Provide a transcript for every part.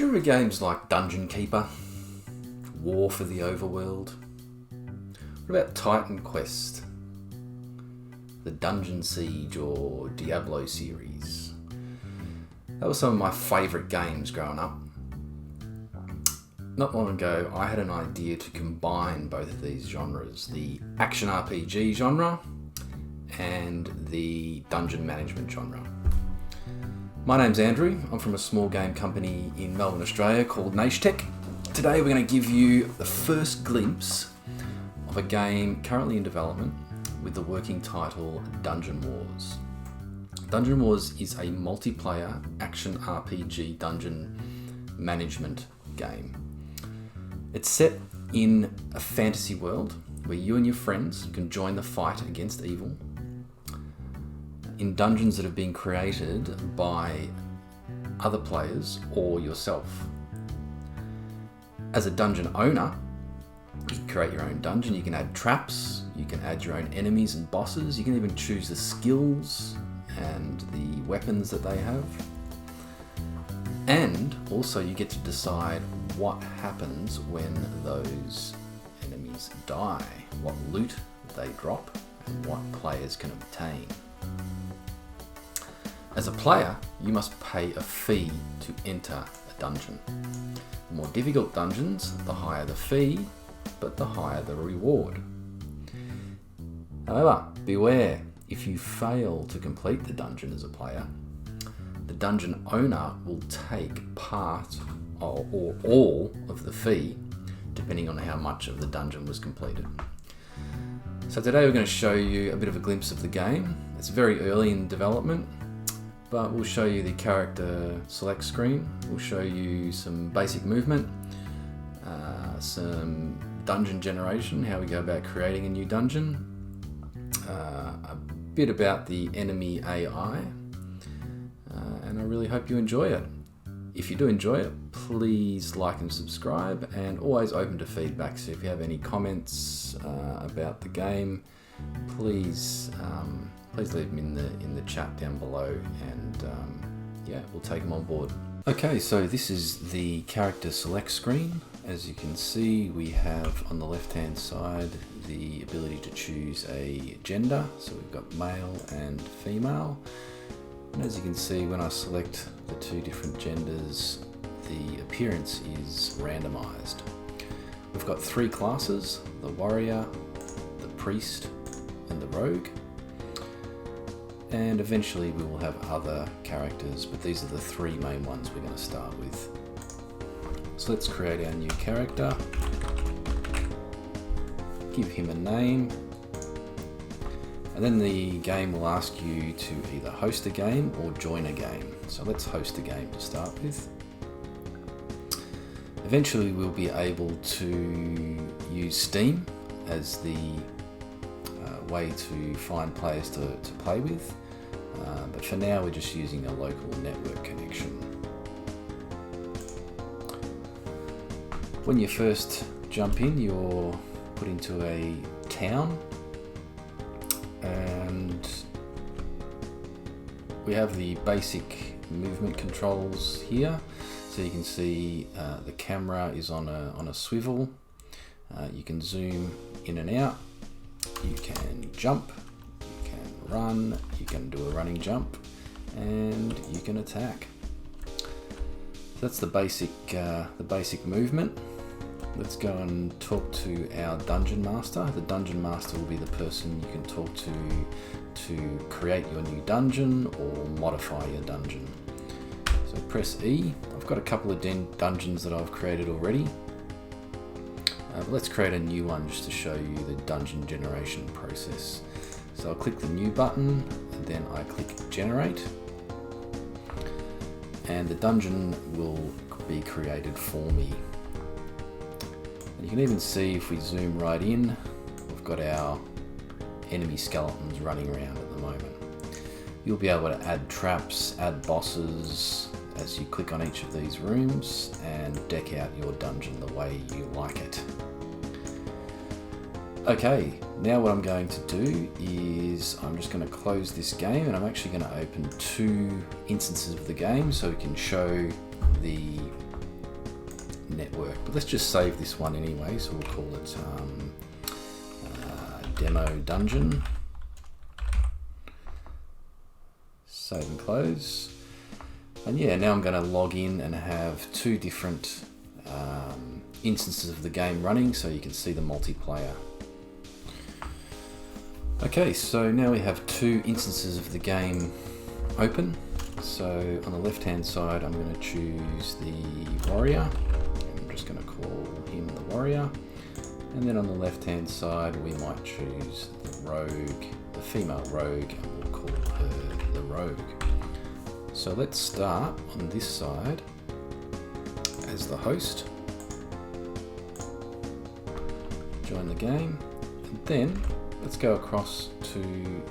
Do you remember games like Dungeon Keeper, War for the Overworld? What about Titan Quest, the Dungeon Siege or Diablo series? That was some of my favourite games growing up. Not long ago, I had an idea to combine both of these genres, the action RPG genre and the dungeon management genre. My name's Andrew. I'm from a small game company in Melbourne, Australia called Nashtech. Today we're going to give you the first glimpse of a game currently in development with the working title Dungeon Wars. Dungeon Wars is a multiplayer action RPG dungeon management game. It's set in a fantasy world where you and your friends can join the fight against evil in dungeons that have been created by other players or yourself. As a dungeon owner, you can create your own dungeon, you can add traps, you can add your own enemies and bosses, you can even choose the skills and the weapons that they have. And also you get to decide what happens when those enemies die, what loot they drop, and what players can obtain. As a player, you must pay a fee to enter a dungeon. The more difficult dungeons, the higher the fee, but the higher the reward. However, beware, if you fail to complete the dungeon as a player, the dungeon owner will take part or all of the fee, depending on how much of the dungeon was completed. So today we're going to show you a bit of a glimpse of the game. It's very early in development, but we'll show you the character select screen, we'll show you some basic movement, some dungeon generation, how we go about creating a new dungeon, a bit about the enemy AI, and I really hope you enjoy it. If you do enjoy it, please like and subscribe, and always open to feedback. So if you have any comments about the game, please leave them in the chat down below, and we'll take them on board. Okay, so this is the character select screen. As you can see, we have on the left hand side the ability to choose a gender, so we've got male and female. And as you can see, when I select the two different genders, the appearance is randomized. We've got three classes: the warrior, the priest, and the rogue. And eventually we will have other characters, but these are the three main ones we're going to start with. So let's create our new character, give him a name, and then the game will ask you to either host a game or join a game. So let's host a game to start with. Eventually we'll be able to use Steam as the way to find players to play with, but for now we're just using a local network connection. When you first jump in, you're put into a town, and we have the basic movement controls here. So you can see the camera is on a swivel. You can zoom in and out. You can jump, you can run, you can do a running jump, and you can attack. So that's the basic movement. Let's go and talk to our Dungeon Master. The Dungeon Master will be the person you can talk to create your new dungeon or modify your dungeon. So press E. I've got a couple of dungeons that I've created already. But let's create a new one just to show you the dungeon generation process. So I'll click the new button, and then I click generate, and the dungeon will be created for me. And you can even see, if we zoom right in, we've got our enemy skeletons running around at the moment. You'll be able to add traps, add bosses as you click on each of these rooms, and deck out your dungeon the way you like it. Okay, now what I'm going to do is I'm just going to close this game, and I'm actually going to open two instances of the game so we can show the network. But let's just save this one anyway, so we'll call it Demo Dungeon. Save and close. And yeah, now I'm going to log in and have two different instances of the game running, so you can see the multiplayer. Okay, so now we have two instances of the game open. So on the left hand side I'm going to choose the warrior. I'm just going to call him the warrior. And then on the left hand side we might choose the rogue, the female rogue, and we'll call her the rogue. So let's start on this side as the host. Join the game, and then let's go across to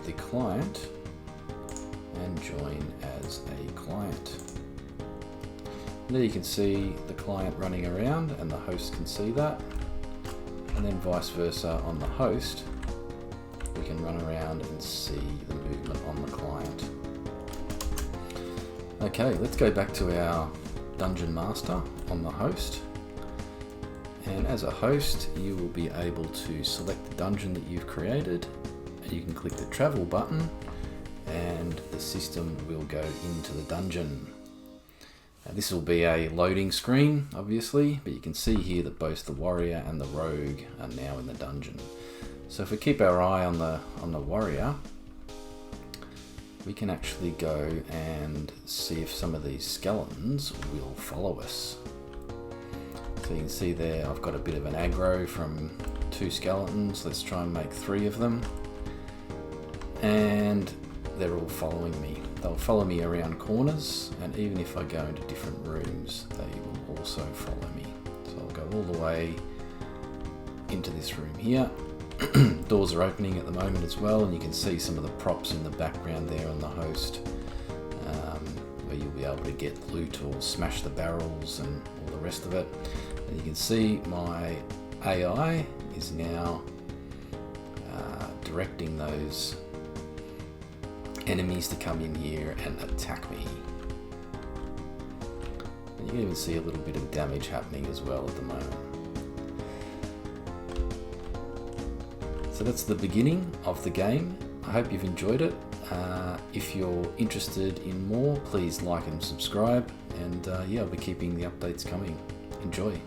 the client and join as a client. And there you can see the client running around and the host can see that. And then vice versa on the host, we can run around and see the movement on the client. Okay, let's go back to our Dungeon Master on the host. And as a host, you will be able to select the dungeon that you've created, and you can click the travel button and the system will go into the dungeon. Now, this will be a loading screen, obviously, but you can see here that both the warrior and the rogue are now in the dungeon. So if we keep our eye on the warrior, we can actually go and see if some of these skeletons will follow us. So you can see there I've got a bit of an aggro from two skeletons. Let's try and make 3 of them. And they're all following me. They'll follow me around corners, and even if I go into different rooms, they will also follow me. So I'll go all the way into this room here. Doors are opening at the moment as well, and you can see some of the props in the background there on the host, where you'll be able to get loot or smash the barrels and all the rest of it. And you can see my AI is now directing those enemies to come in here and attack me. And you can even see a little bit of damage happening as well at the moment. So that's the beginning of the game. I hope you've enjoyed it. If you're interested in more, please like and subscribe, and yeah, I'll be keeping the updates coming. Enjoy.